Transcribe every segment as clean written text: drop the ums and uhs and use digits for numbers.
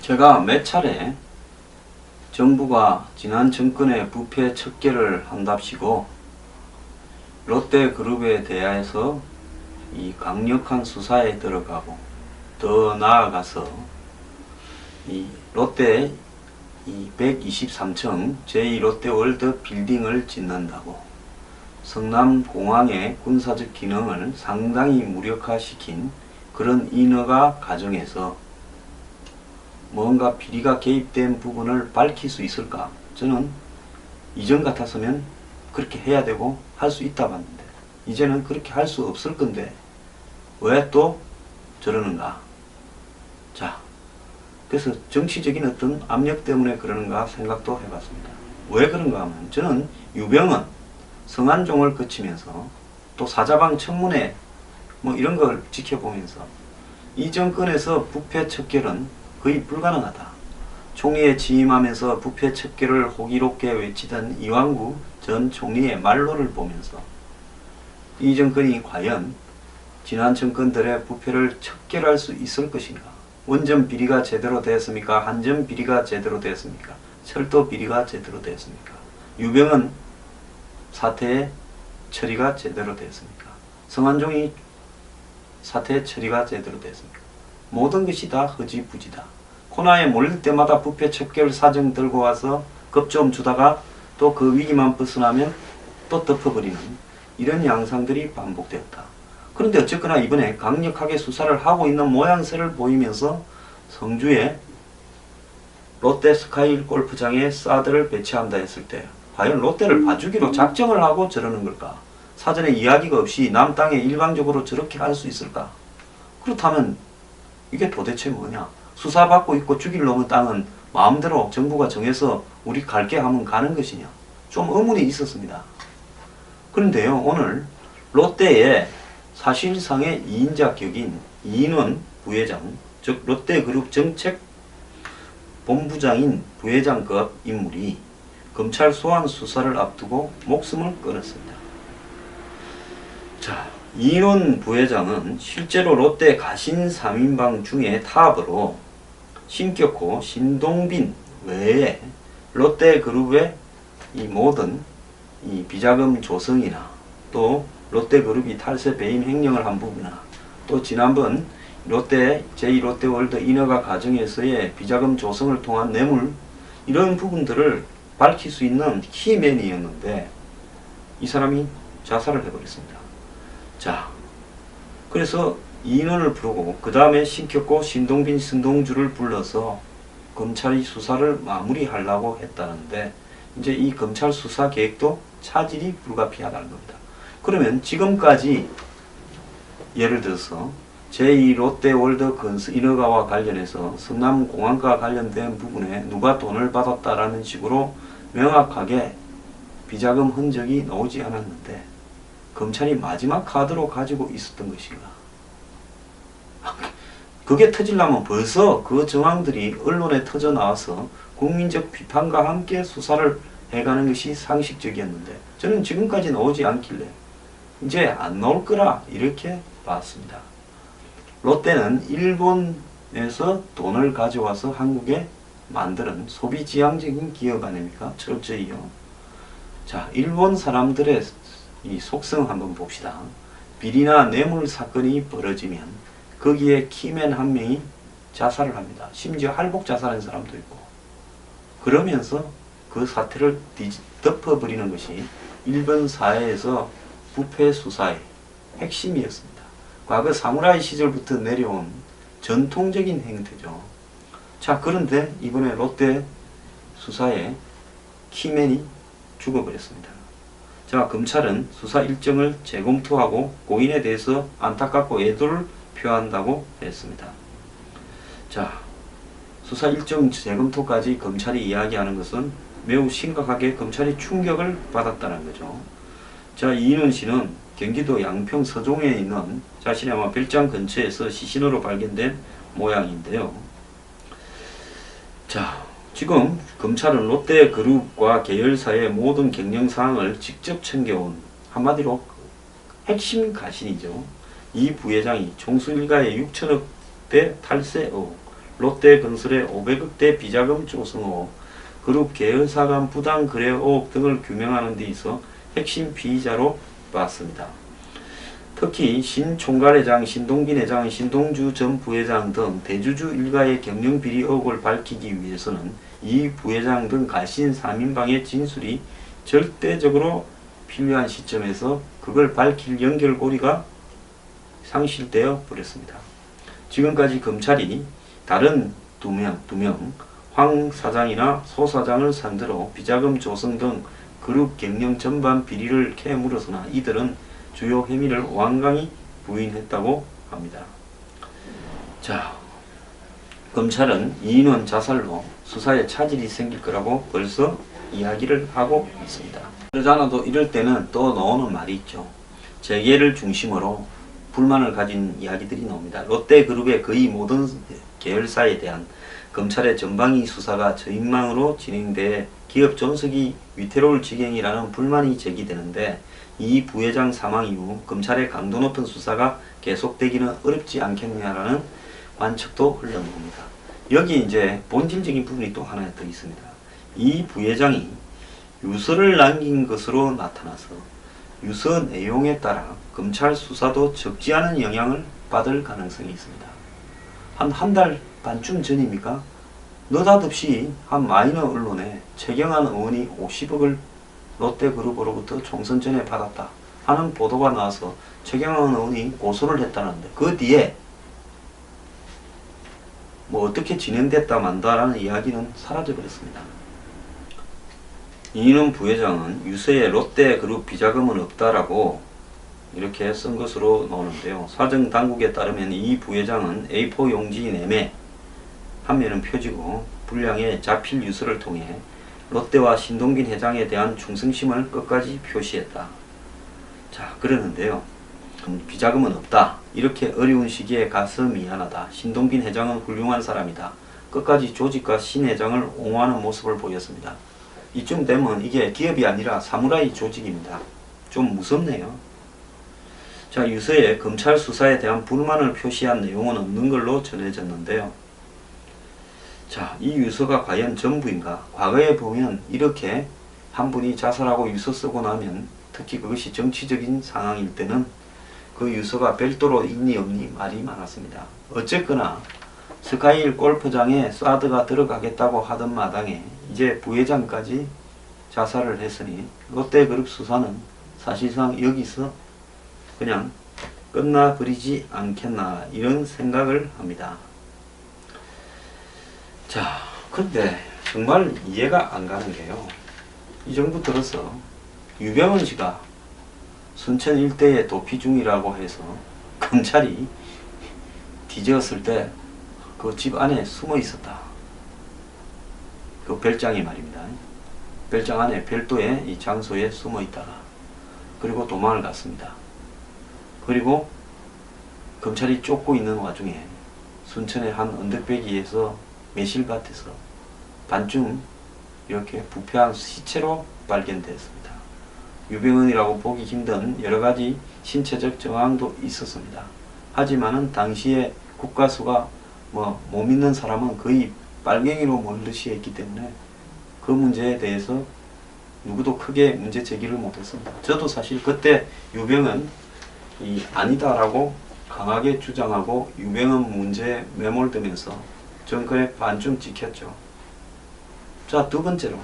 제가 몇 차례 정부가 지난 정권의 부패 척결을 한답시고 롯데그룹에 대하여서 이 강력한 수사에 들어가고 더 나아가서 이 롯데 이 123층 제2롯데월드 빌딩을 짓는다고 성남공항의 군사적 기능을 상당히 무력화시킨 그런 인허가 과정에서 뭔가 비리가 개입된 부분을 밝힐 수 있을까? 저는 이전 같았으면 그렇게 해야 되고 할 수 있다 봤는데 이제는 그렇게 할 수 없을 건데 왜 또 저러는가? 자, 그래서 정치적인 어떤 압력 때문에 그러는가 생각도 해봤습니다. 왜 그런가 하면 저는 유병은 성안종을 거치면서 또 사자방 청문회 뭐 이런 걸 지켜보면서 이 정권에서 부패 척결은 거의 불가능하다. 총리에 취임하면서 부패 척결을 호기롭게 외치던 이완구 전 총리의 말로를 보면서 이 정권이 과연 지난 정권들의 부패를 척결할 수 있을 것인가? 원전 비리가 제대로 되었습니까? 한전 비리가 제대로 되었습니까? 철도 비리가 제대로 되었습니까? 유병은 사태의 처리가 제대로 되었습니까? 성완종이 사태의 처리가 제대로 되었습니까? 모든 것이 다 허지부지다. 코너에 몰릴 때마다 부패 척결 사정 들고 와서 겁 좀 주다가 또 그 위기만 벗어나면 또 덮어버리는 이런 양상들이 반복되었다. 그런데 어쨌거나 이번에 강력하게 수사를 하고 있는 모양새를 보이면서 성주에 롯데 스카이 골프장에 사드를 배치한다 했을 때 과연 롯데를 봐주기로 작정을 하고 저러는 걸까? 사전에 이야기가 없이 남 땅에 일방적으로 저렇게 할 수 있을까? 그렇다면 이게 도대체 뭐냐? 수사받고 있고 죽일 놈의 땅은 마음대로 정부가 정해서 우리 갈게 하면 가는 것이냐? 좀 의문이 있었습니다. 그런데요, 오늘 롯데의 사실상의 2인자 격인 이인원 부회장, 즉 롯데그룹 정책본부장인 부회장급 인물이 검찰 소환 수사를 앞두고 목숨을 끊었습니다. 자, 이인원 부회장은 실제로 롯데 가신 3인방 중에 탑으로 신격호, 신동빈 외에 롯데그룹의 이 모든 이 비자금 조성이나 또 롯데그룹이 탈세 배임 횡령을 한 부분이나 또 지난번 롯데 제2롯데월드 인허가 과정에서의 비자금 조성을 통한 뇌물 이런 부분들을 밝힐 수 있는 키맨이었는데 이 사람이 자살을 해버렸습니다. 자, 그래서 이인원을 부르고 그 다음에 신격고 신동빈, 신동주를 불러서 검찰이 수사를 마무리하려고 했다는데 이제 이 검찰 수사 계획도 차질이 불가피하다는 겁니다. 그러면 지금까지 예를 들어서 제2롯데월드 건설 인허가와 관련해서 성남공항과 관련된 부분에 누가 돈을 받았다라는 식으로 명확하게 비자금 흔적이 나오지 않았는데 검찰이 마지막 카드로 가지고 있었던 것인가? 그게 터지려면 벌써 그 정황들이 언론에 터져 나와서 국민적 비판과 함께 수사를 해가는 것이 상식적이었는데 저는 지금까지 나오지 않길래 이제 안 나올 거라 이렇게 봤습니다. 롯데는 일본에서 돈을 가져와서 한국에 만드는 소비지향적인 기업 아닙니까? 철저히요. 자, 일본 사람들의 이 속성 한번 봅시다. 비리나 뇌물 사건이 벌어지면 거기에 키맨 한 명이 자살을 합니다. 심지어 할복 자살한 사람도 있고. 그러면서 그 사태를 덮어버리는 것이 일본 사회에서 부패 수사의 핵심이었습니다. 과거 사무라이 시절부터 내려온 전통적인 행태죠. 자, 그런데 이번에 롯데 수사에 키맨이 죽어버렸습니다. 자, 검찰은 수사 일정을 재검토하고 고인에 대해서 안타깝고 애도를 표한다고 했습니다. 자, 수사 일정 재검토까지 검찰이 이야기하는 것은 매우 심각하게 검찰이 충격을 받았다는 거죠. 자, 이인원 씨는 경기도 양평 서종에 있는 자신의 아마 별장 근처에서 시신으로 발견된 모양인데요. 자, 지금 검찰은 롯데그룹과 계열사의 모든 경영사항을 직접 챙겨온 한마디로 핵심 가신이죠. 이 부회장이 총수 일가의 6천억대 탈세 의혹, 롯데건설의 500억대 비자금 조성 후 그룹 계열사 간 부당 거래 의혹 등을 규명하는 데 있어 핵심 피의자로 봤습니다. 특히 신 총괄회장, 신동빈 회장, 신동주 전 부회장 등 대주주 일가의 경영비리 의혹을 밝히기 위해서는 이 부회장 등 가신 3인방의 진술이 절대적으로 필요한 시점에서 그걸 밝힐 연결고리가 상실되어 버렸습니다. 지금까지 검찰이 다른 두 명, 황 사장이나 소 사장을 상대로 비자금 조성 등 그룹 경영 전반 비리를 캐물어서나 이들은 주요 혐의를 완강히 부인했다고 합니다. 자, 검찰은 이인원 자살로 수사에 차질이 생길 거라고 벌써 이야기를 하고 있습니다. 그러지 않아도 이럴 때는 또 나오는 말이 있죠. 재계를 중심으로 불만을 가진 이야기들이 나옵니다. 롯데그룹의 거의 모든 계열사에 대한 검찰의 전방위 수사가 저인망으로 진행돼 기업 존속이 위태로울 지경이라는 불만이 제기되는데 이 부회장 사망 이후 검찰의 강도 높은 수사가 계속되기는 어렵지 않겠냐라는 관측도 흘러나옵니다. 여기 이제 본질적인 부분이 또 하나 더 있습니다. 이 부회장이 유서를 남긴 것으로 나타나서 유서 내용에 따라 검찰 수사도 적지 않은 영향을 받을 가능성이 있습니다. 한 달 반쯤 전입니까? 느닷없이 한 마이너 언론에 최경환 의원이 50억을 롯데그룹으로부터 총선 전에 받았다 하는 보도가 나와서 최경환 의원이 고소를 했다는데 그 뒤에 뭐 어떻게 진행됐다 만다라는 이야기는 사라져버렸습니다. 이인원 부회장은 유서에 롯데그룹 비자금은 없다라고 이렇게 쓴 것으로 나오는데요. 사정 당국에 따르면 이 부회장은 A4 용지 내매 한 면은 표지고 분량의 자필 유서를 통해 롯데와 신동빈 회장에 대한 충성심을 끝까지 표시했다. 자, 그러는데요. 비자금은 없다. 이렇게 어려운 시기에 가서 미안하다. 신동빈 회장은 훌륭한 사람이다. 끝까지 조직과 신 회장을 옹호하는 모습을 보였습니다. 이쯤 되면 이게 기업이 아니라 사무라이 조직입니다. 좀 무섭네요. 자, 유서에 검찰 수사에 대한 불만을 표시한 내용은 없는 걸로 전해졌는데요. 자, 이 유서가 과연 전부인가? 과거에 보면 이렇게 한 분이 자살하고 유서 쓰고 나면 특히 그것이 정치적인 상황일 때는 그 유서가 별도로 있니 없니 말이 많았습니다. 어쨌거나 스카이힐 골프장에 사드가 들어가겠다고 하던 마당에 이제 부회장까지 자살을 했으니 롯데그룹 수사는 사실상 여기서 그냥 끝나버리지 않겠나 이런 생각을 합니다. 자, 근데 정말 이해가 안 가는 게요. 이 정부 들어서 유병헌 씨가 순천 일대에 도피 중이라고 해서 검찰이 뒤졌을 때 그 집 안에 숨어 있었다. 그 별장이 말입니다. 별장 안에 별도의 이 장소에 숨어 있다가 그리고 도망을 갔습니다. 그리고 검찰이 쫓고 있는 와중에 순천의 한 언덕배기에서 매실밭에서 반쯤 이렇게 부패한 시체로 발견되었습니다. 유병헌이라고 보기 힘든 여러가지 신체적 정황도 있었습니다. 하지만은 당시에 국가수가 못 믿는 사람은 거의 빨갱이로 몰듯이 했기 때문에 그 문제에 대해서 누구도 크게 문제 제기를 못했습니다. 저도 사실 그때 유병헌 아니다라고 강하게 주장하고 유병헌 문제에 매몰되면서 정권에 반쯤 찍혔죠. 자, 두 번째로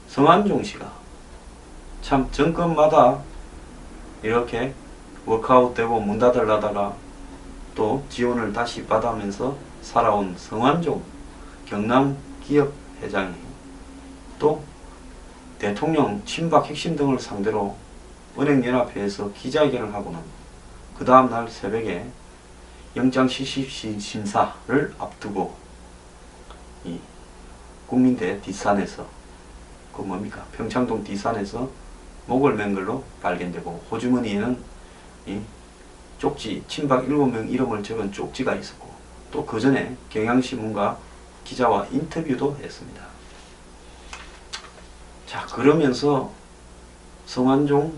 성완종 씨가 참 정권마다 이렇게 워크아웃되고 문 닫으려다가 또 지원을 다시 받아면서 살아온 성완종 경남기업회장이 또 대통령 친박 핵심 등을 상대로 은행연합회에서 기자회견을 하고는 그 다음날 새벽에 영장실시심사를 앞두고 이 국민대 뒷산에서 그 뭡니까 평창동 뒷산에서 목을 맨 걸로 발견되고 호주머니에는 이 쪽지 친박 7명 이름을 적은 쪽지가 있었고 또 그 전에 경향신문과 기자와 인터뷰도 했습니다. 자, 그러면서 성완종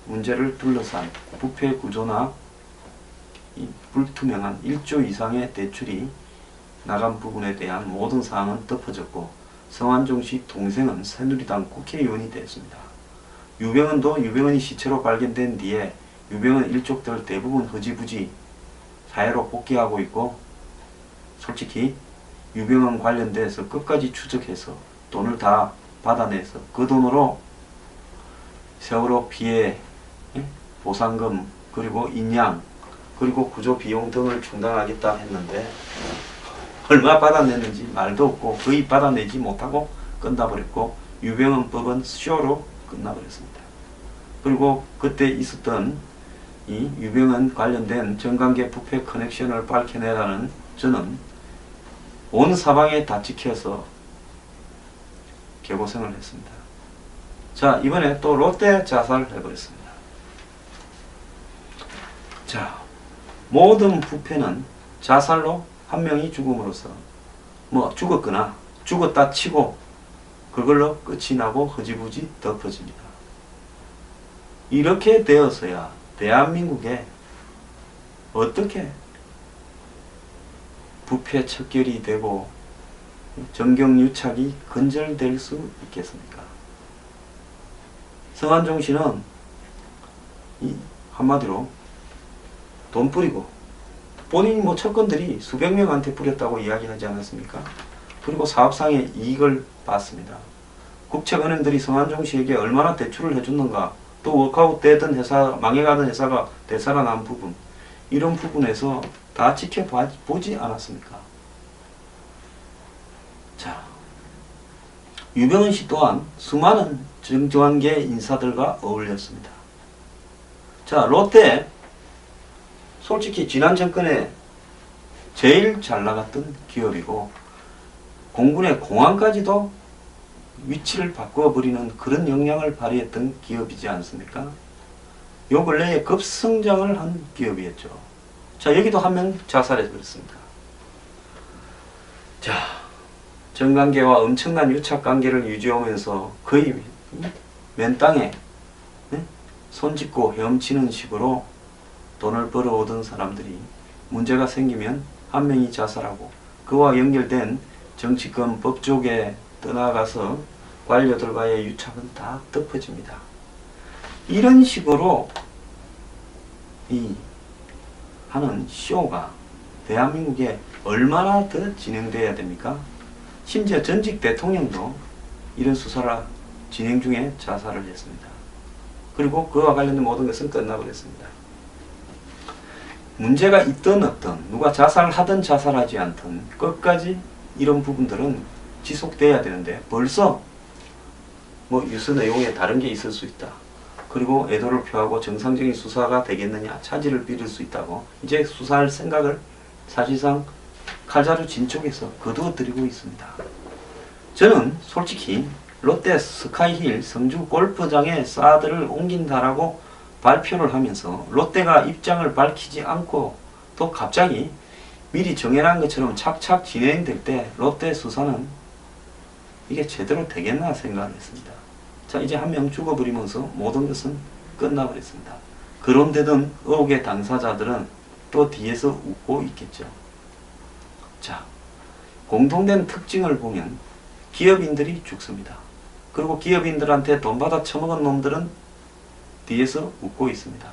문제를 둘러싼 부패 구조나 이 불투명한 1조 이상의 대출이 나간 부분에 대한 모든 사항은 덮어졌고 성완종 씨 동생은 새누리당 국회의원이 됐습니다. 유병헌도 유병헌이 시체로 발견된 뒤에 유병헌 일족들 대부분 흐지부지 사회로 복귀하고 있고, 솔직히 유병헌 관련돼서 끝까지 추적해서 돈을 다 받아내서 그 돈으로 세월호 피해 보상금 그리고 인양 그리고 구조 비용 등을 충당하겠다 했는데 얼마 받아냈는지 말도 없고 거의 받아내지 못하고 끝나버렸고, 유병헌법은 쇼로 끝나버렸습니다. 그리고 그때 있었던 이 유병헌 관련된 정관계 부패 커넥션을 밝혀내라는, 저는 온 사방에 다 찍혀서 개고생을 했습니다. 자, 이번에 또 롯데 자살을 해버렸습니다. 자, 모든 부패는 자살로 한 명이 죽음으로써 뭐 죽었거나 죽었다 치고 그걸로 끝이 나고 흐지부지 덮어집니다. 이렇게 되어서야 대한민국에 어떻게 부패 척결이 되고 정경유착이 근절될 수 있겠습니까? 성완종 씨는 한마디로 돈 뿌리고, 본인이 뭐 채권들이 수백 명한테 뿌렸다고 이야기하지 않았습니까? 그리고 사업상의 이익을 봤습니다. 국책은행들이 성완종 씨에게 얼마나 대출을 해줬는가, 또 워크아웃 되던 회사, 망해가던 회사가 되살아난 부분, 이런 부분에서 다 지켜보지 않았습니까? 자, 유병헌 씨 또한 수많은 정관계 인사들과 어울렸습니다. 자, 롯데, 솔직히 지난 정권에 제일 잘 나갔던 기업이고 공군의 공항까지도 위치를 바꿔버리는 그런 역량을 발휘했던 기업이지 않습니까? 요 근래에 급성장을 한 기업이었죠. 자, 여기도 한 명 자살해버렸습니다. 자, 정관계와 엄청난 유착관계를 유지하면서 거의 맨 땅에 손짓고 헤엄치는 식으로 돈을 벌어오던 사람들이 문제가 생기면 한 명이 자살하고 그와 연결된 정치권 법조계 떠나가서 관료들과의 유착은 다 덮어집니다. 이런 식으로 하는 쇼가 대한민국에 얼마나 더 진행돼야 됩니까? 심지어 전직 대통령도 이런 수사를 진행 중에 자살을 했습니다. 그리고 그와 관련된 모든 것은 끝나버렸습니다. 문제가 있든 없든, 누가 자살하든 자살하지 않든 끝까지 이런 부분들은 지속돼야 되는데 벌써 뭐 유서 내용에 다른 게 있을 수 있다, 그리고 애도를 표하고 정상적인 수사가 되겠느냐, 차질을 빚을 수 있다고 이제 수사할 생각을 사실상 칼자루 진 쪽에서 거두어드리고 있습니다. 저는 솔직히 롯데 스카이힐 성주 골프장에 사드를 옮긴다라고 발표를 하면서 롯데가 입장을 밝히지 않고 또 갑자기 미리 정해놓은 것처럼 착착 진행될 때 롯데 수사는 이게 제대로 되겠나 생각을 했습니다. 자, 이제 한 명 죽어버리면서 모든 것은 끝나버렸습니다. 그런데도 의혹의 당사자들은 또 뒤에서 웃고 있겠죠. 자, 공통된 특징을 보면 기업인들이 죽습니다. 그리고 기업인들한테 돈 받아 처먹은 놈들은 뒤에서 웃고 있습니다.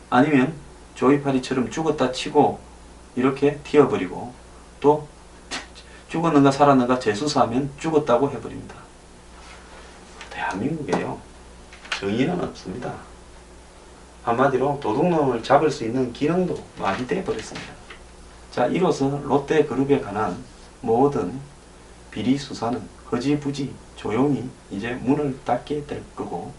아니면 조이파리처럼 죽었다 치고 이렇게 튀어버리고 또 죽었는가 살았는가 재수사하면 죽었다고 해버립니다. 대한민국에요, 정의는 없습니다. 한마디로 도둑놈을 잡을 수 있는 기능도 마비돼 버렸습니다. 자, 이로써 롯데그룹에 관한 모든 비리 수사는 허지부지 조용히 이제 문을 닫게 될 거고,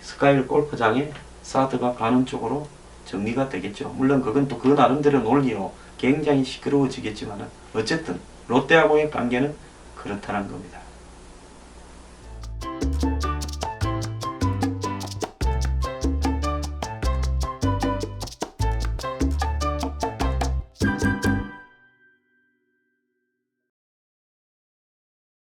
스카이힐 골프장에 사드가 가는 쪽으로 정리가 되겠죠. 물론 그건 또 그 나름대로 논리로 굉장히 시끄러워지겠지만 어쨌든 롯데하고의 관계는 그렇다는 겁니다.